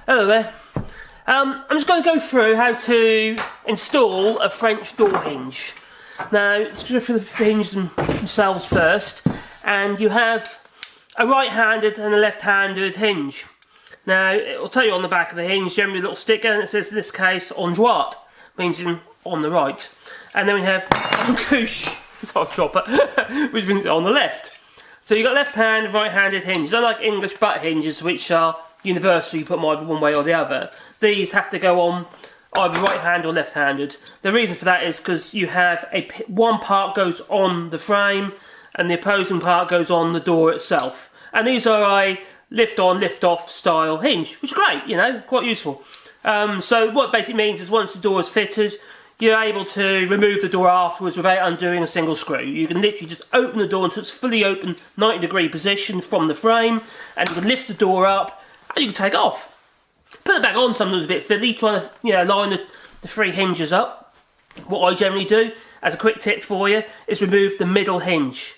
Hello there. I'm just going to go through how to install a French door hinge. Now, let's go through the hinges themselves first, and you have a right-handed and a left-handed hinge. Now, it will tell you on the back of the hinge, generally a little sticker, and it says in this case, en droite, means on the right. And then we have en gauche, which means on the left. So you've got left-hand, right-handed hinges, unlike English butt hinges, which are universal, you put them either one way or the other. These have to go on either right-handed or left-handed. The reason for that is because you have one part goes on the frame and the opposing part goes on the door itself. And these are a lift-on, lift-off style hinge, which is great, you know, quite useful. So what it basically means is once the door is fitted, you're able to remove the door afterwards without undoing a single screw. You can literally just open the door until it's fully open, 90-degree position from the frame, and you can lift the door up and you can take it off. Put it back on sometimes a bit fiddly, trying to line the three hinges up. What I generally do, as a quick tip for you, is remove the middle hinge.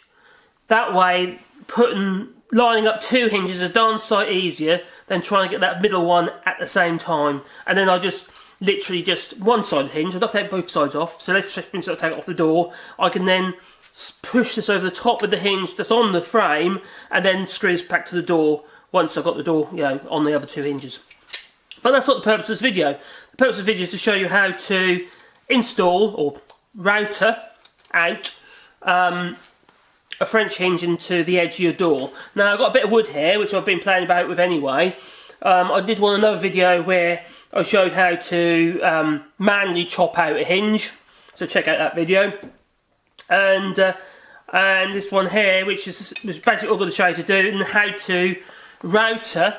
That way, lining up two hinges is a darn sight easier than trying to get that middle one at the same time. And then I just literally just one side of the hinge. I don't have to take both sides off. So let's just take it off the door. I can then push this over the top of the hinge that's on the frame, and then screw this back to the door once I've got the door, on the other two hinges. But that's not the purpose of this video. The purpose of the video is to show you how to install or router out a French hinge into the edge of your door. Now, I've got a bit of wood here, which I've been playing about with anyway. I did another video where I showed how to manually chop out a hinge, so check out that video. And this one here, which is basically all I'm going to show you to do, and how to router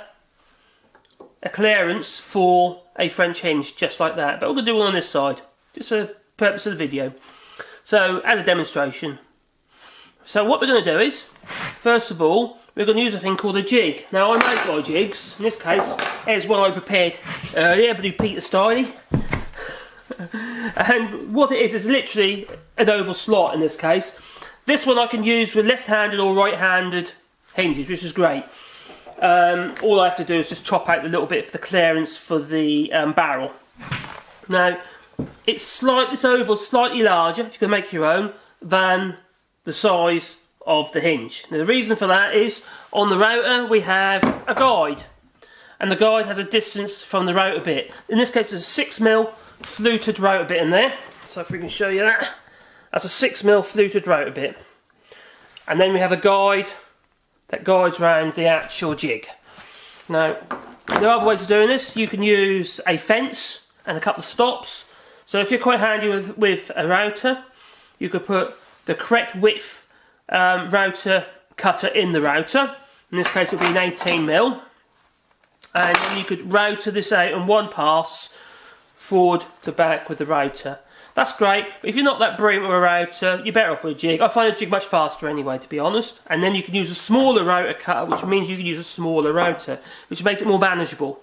a clearance for a French hinge, just like that. But we're going to do one on this side, just for the purpose of the video. So, as a demonstration. So what we're going to do is, first of all, we're going to use a thing called a jig. Now, I make my jigs. In this case, here's one I prepared earlier, but do Peter Styley. And what it is literally an oval slot in this case. This one I can use with left-handed or right-handed hinges, which is great. All I have to do is just chop out the little bit for the clearance for the barrel. Now, this oval slightly larger, you can make your own, than the size of the hinge. Now, the reason for that is, on the router we have a guide, and the guide has a distance from the router bit. In this case, there's a 6mm fluted router bit in there, so if we can show you that, that's a 6mm fluted router bit. And then we have a guide that guides around the actual jig. Now, there are other ways of doing this. You can use a fence and a couple of stops. So if you're quite handy with a router, you could put the correct width router cutter in the router. In this case it would be an 18mm. And then you could router this out in one pass, forward to back with the router. That's great, but if you're not that brilliant with a router, you're better off with a jig. I find a jig much faster anyway, to be honest. And then you can use a smaller router cutter, which means you can use a smaller router, which makes it more manageable.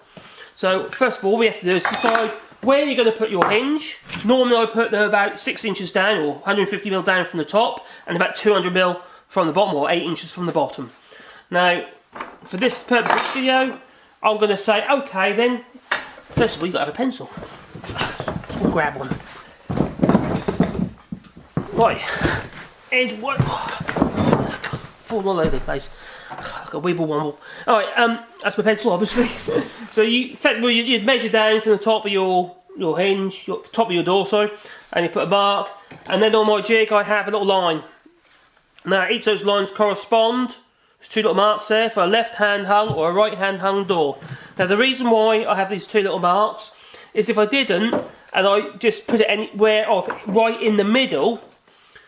So first of all, we have to do is decide where you're going to put your hinge. Normally I put them about 6 inches down, or 150mm down from the top, and about 200mm from the bottom, or 8 inches from the bottom. Now, for this purpose of this video, I'm going to say, okay then, first of all, you've got to have a pencil. So we'll grab one. Right, and what? Fall all over the place. Like a weeble womble. Alright, that's my pencil, obviously. So you'd measure down from the top of your hinge, top of your door, sorry, and you put a mark. And then on my jig, I have a little line. Now, each of those lines correspond. There's two little marks there for a left-hand hung or a right-hand hung door. Now, the reason why I have these two little marks is if I didn't, and I just put it anywhere off, right in the middle,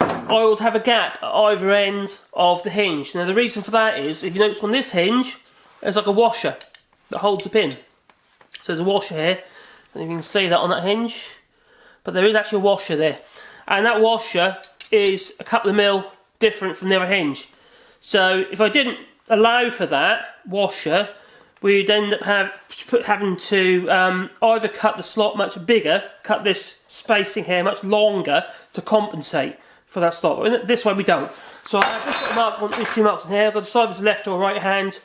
I would have a gap at either end of the hinge. Now, the reason for that is, if you notice on this hinge, there's like a washer that holds the pin. So there's a washer here, and you can see that on that hinge, but there is actually a washer there. And that washer is a couple of mil different from the other hinge. So if I didn't allow for that washer, we'd end up having to either cut the slot much bigger, cut this spacing here much longer to compensate for that slot. But this way we don't. So I have this little mark, these two marks in here. I've got to decide if it's left or right hand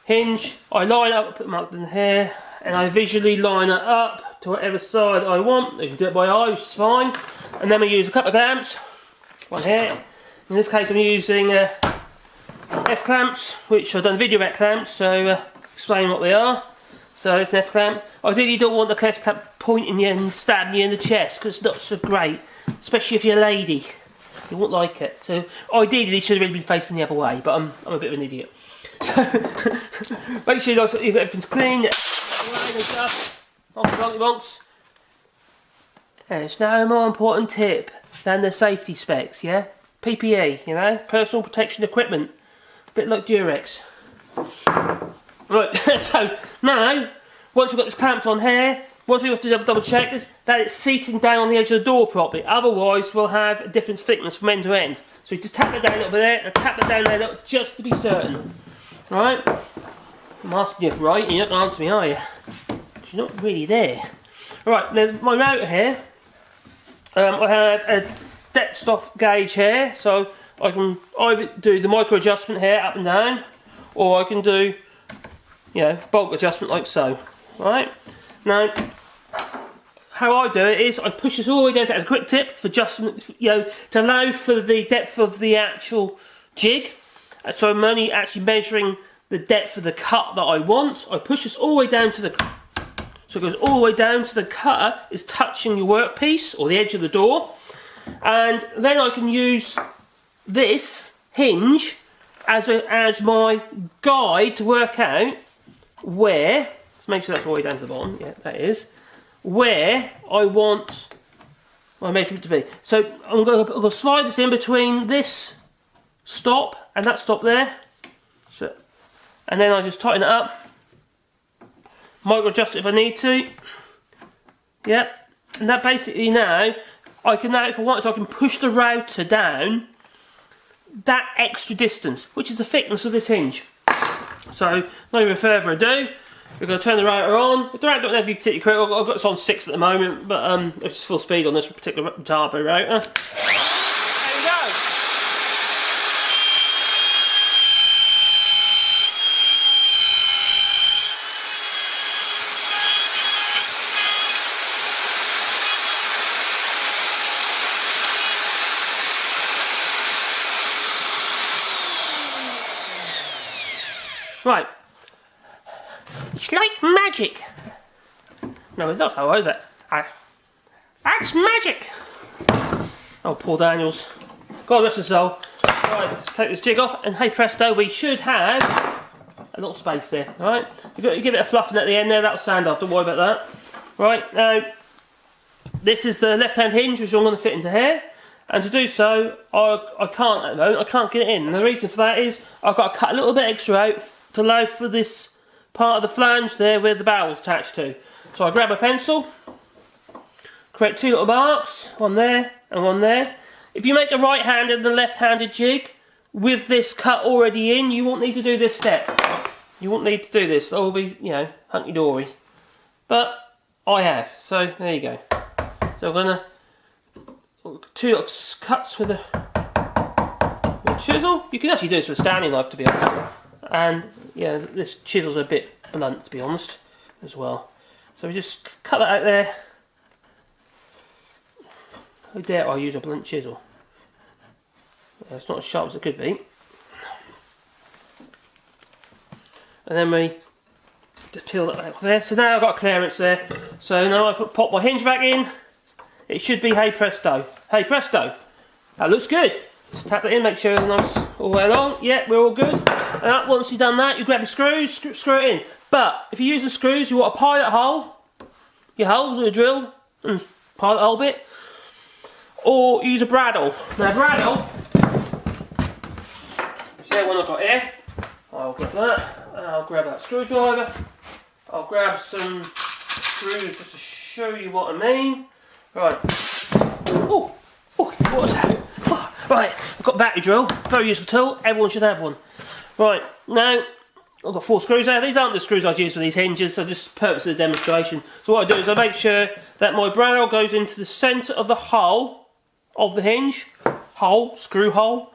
hinge. I line up, put the mark in here, and I visually line it up to whatever side I want. You can do it by eye, which is fine. And then we use a couple of clamps, one here. In this case I'm using F-clamps, which I've done a video about clamps, so explain what they are. So it's an F-clamp. Ideally you don't want the F-clamp pointing you and stabbing you in the chest, because it's not so great, especially if you're a lady. You won't like it. So ideally they should have really been facing the other way, but I'm a bit of an idiot. So make sure everything's clean, and stuff. Bonks. There's no more important tip than the safety specs, yeah? PPE, you know, personal protection equipment. A bit like Durex. Right, so now, once we've got this clamped on here, once we have to double check this, that it's seating down on the edge of the door properly. Otherwise, we'll have a different thickness from end to end. So you just tap it down a little bit there, and tap it down there a little, just to be certain. Right? I'm asking you if right, you're not going to answer me, are you? Because you're not really there. Right, now my router here, I have a depth stop gauge here, so I can either do the micro adjustment here, up and down, or I can do, you know, bulk adjustment like so. Right? Now, how I do it is I push this all the way down to as a quick tip for adjustment, you know, to allow for the depth of the actual jig. So I'm only actually measuring the depth of the cut that I want. I push this all the way down to the, so it goes all the way down to the cutter is touching your workpiece or the edge of the door, and then I can use this hinge as my guide to work out where. Let's make sure that's all the way down to the bottom. Yeah, that is where I want my measurement to be. So I'm going to slide this in between this stop and that stop there. So, and then I just tighten it up. Micro adjust it if I need to. Yep. And that basically now, I can now, if I want to, I can push the router down that extra distance, which is the thickness of this hinge. So, no even further ado, we're going to turn the router on. The router don't have to be particularly critical. I've got this on 6 at the moment, but it's full speed on this particular turbo router. There we go. Right. It's like magic. No, it's not so, is it? That's magic. Oh, poor Daniels. God rest his soul. Right, let's take this jig off, and hey presto, we should have a little space there. Right, you've got to give it a fluffing at the end there. That'll sand off. Don't worry about that. Right now, this is the left-hand hinge, which I'm going to fit into here. And to do so, I can't at the moment. I can't get it in. And the reason for that is I've got to cut a little bit extra out to allow for this part of the flange there where the barrel's attached to. So I grab a pencil, create 2 little marks, one there and one there. If you make a right-handed and a left-handed jig with this cut already in, you won't need to do this step. You won't need to do this. It'll be, you know, hunky-dory. But I have, so there you go. So I'm going to 2 little cuts with a chisel. You can actually do this with a standing knife, to be honest. And yeah, this chisel's a bit blunt, to be honest, as well. So we just cut that out there. How dare I use a blunt chisel? It's not as sharp as it could be. And then we just peel that out there. So now I've got clearance there. So now I pop my hinge back in. It should be hey presto. Hey presto. That looks good. Just tap it in, make sure it's nice all the way along. Yeah, we're all good. And once you've done that, you grab your screws, screw it in. But if you use the screws, you want to pilot hole your holes with a drill and pilot hole bit, or use a bradawl. Now bradawl, see the one I've got here. I'll grab that. And I'll grab that screwdriver. I'll grab some screws just to show you what I mean. Right. Oh, what was that? Right, I've got a battery drill, very useful tool, everyone should have one. Right, now, I've got 4 screws there. These aren't the screws I've used for these hinges, so just purpose of the demonstration. So what I do is I make sure that my bradawl goes into the centre of the hole of the hinge. Hole, screw hole.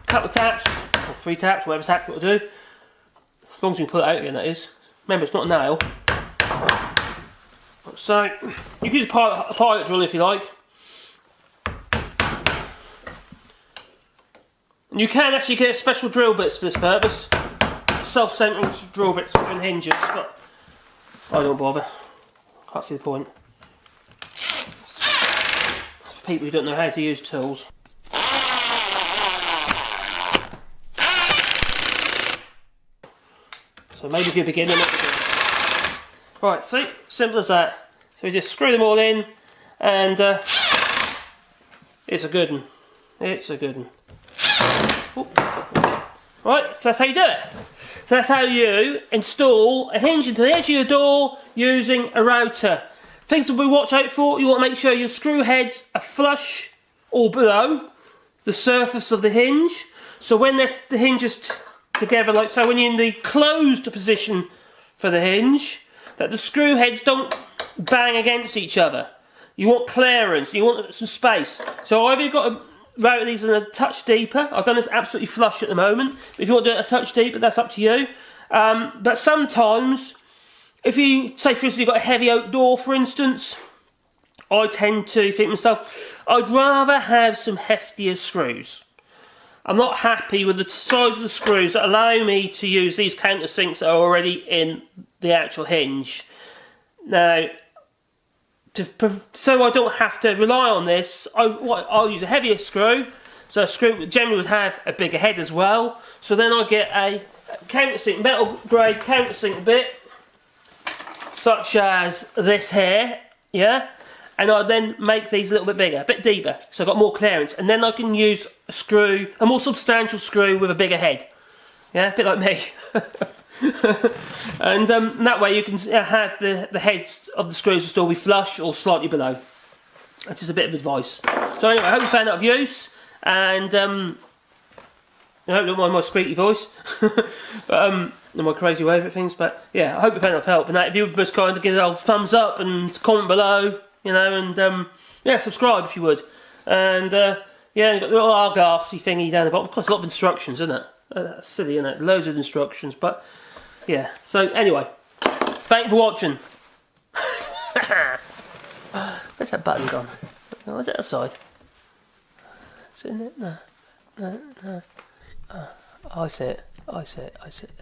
Couple of taps, or 3 taps, whatever tap you want to do. As long as you can pull it out again, that is. Remember, it's not a nail. So you can use a pilot drill if you like. And you can actually get special drill bits for this purpose. Self-centering drill bits and hinges, but I don't bother. Can't see the point. That's for people who don't know how to use tools. So maybe if you're a beginner, not beginner. Right, see? Simple as that. So we just screw them all in, and it's a good one. It's a good one. Right, so that's how you do it. So that's how you install a hinge into the edge of your door using a router. Things that we watch out for, you want to make sure your screw heads are flush or below the surface of the hinge. So when the hinge is together, like so, when you're in the closed position for the hinge, that the screw heads don't bang against each other. You want clearance, you want some space. So either you've got to router these in a touch deeper. I've done this absolutely flush at the moment. If you want to do it a touch deeper, that's up to you. But sometimes, if you, say for instance, you've got a heavy oak door, for instance, I tend to think to myself, I'd rather have some heftier screws. I'm not happy with the size of the screws that allow me to use these countersinks that are already in the actual hinge. Now, so I don't have to rely on this, I'll use a heavier screw. So a screw generally would have a bigger head as well. So then I get a countersink, metal grade countersink bit, such as this here, yeah? And I then make these a little bit bigger, a bit deeper, so I've got more clearance. And then I can use a screw, a more substantial screw with a bigger head. Yeah, a bit like me. And that way you can have the heads of the screws will still be flush or slightly below. That's just a bit of advice. So anyway, I hope you found that of use, and I hope you don't mind my squeaky voice, but, and my crazy way of things. But yeah, I hope you found that of help. And that if you would just kind of give it a thumbs up and comment below, you know, and yeah, subscribe if you would. And yeah, you've got the little argassy thingy down the bottom. Of course, a lot of instructions, isn't it? That's silly, isn't it? Loads of instructions, but yeah. So anyway, thank you for watching. Where's that button gone? Oh, is it outside? Is it in it? No. Oh, I see it. I see it.